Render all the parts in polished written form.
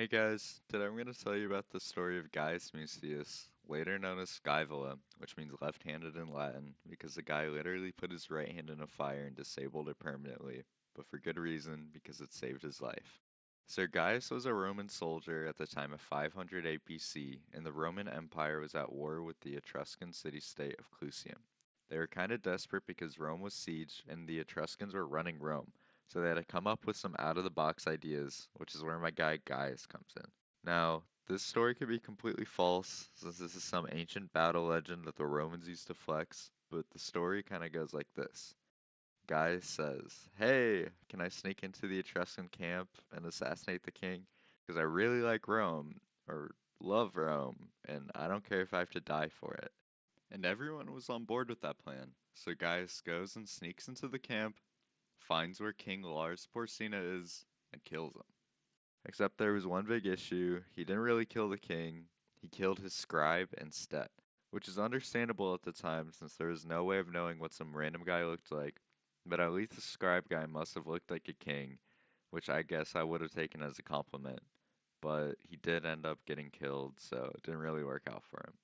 Hey guys, today I'm going to tell you about the story of Gaius Mucius, later known as Scaevola, which means left-handed in Latin, because the guy literally put his right hand in a fire and disabled it permanently, but for good reason, because it saved his life. Sir Gaius was a Roman soldier at the time of 508 BC, and the Roman Empire was at war with the Etruscan city-state of Clusium. They were kind of desperate because Rome was sieged and the Etruscans were running Rome, so they had to come up with some out-of-the-box ideas, which is where my guy Gaius comes in. Now, this story could be completely false, since this is some ancient battle legend that the Romans used to flex, but the story kind of goes like this. Gaius says, "Hey, can I sneak into the Etruscan camp and assassinate the king? Because I really like Rome, or love Rome, and I don't care if I have to die for it." And everyone was on board with that plan, so Gaius goes and sneaks into the camp, finds where King Lars Porsena is, and kills him. Except there was one big issue. He didn't really kill the king, he killed his scribe instead. Which is understandable at the time since there was no way of knowing what some random guy looked like. But at least the scribe guy must have looked like a king, which I guess I would have taken as a compliment. But he did end up getting killed, so it didn't really work out for him.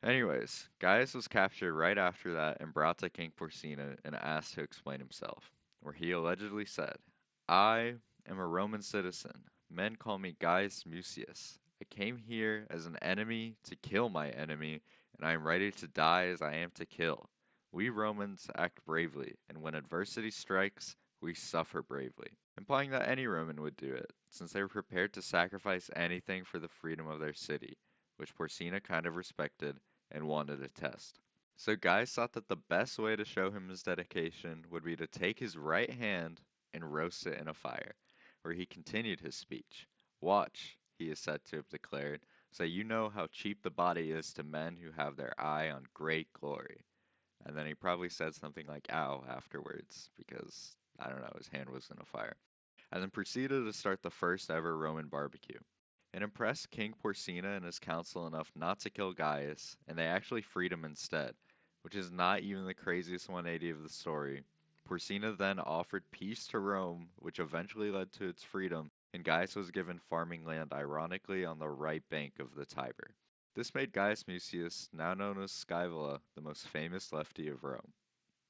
Anyways, Gaius was captured right after that and brought to King Porcina and asked to explain himself, where he allegedly said, "I am a Roman citizen. Men call me Gaius Mucius. I came here as an enemy to kill my enemy, and I am ready to die as I am to kill. We Romans act bravely, and when adversity strikes, we suffer bravely," implying that any Roman would do it, since they were prepared to sacrifice anything for the freedom of their city, which Porcina kind of respected and wanted a test. So Gaius thought that the best way to show him his dedication would be to take his right hand and roast it in a fire, where he continued his speech. "Watch," he is said to have declared, "so you know how cheap the body is to men who have their eye on great glory." And then he probably said something like "ow" afterwards, because, I don't know, his hand was in a fire. And then proceeded to start the first ever Roman barbecue. It impressed King Porcina and his council enough not to kill Gaius, and they actually freed him instead, which is not even the craziest 180 of the story. Porcina then offered peace to Rome, which eventually led to its freedom, and Gaius was given farming land ironically on the right bank of the Tiber. This made Gaius Mucius, now known as Scaevola, the most famous lefty of Rome.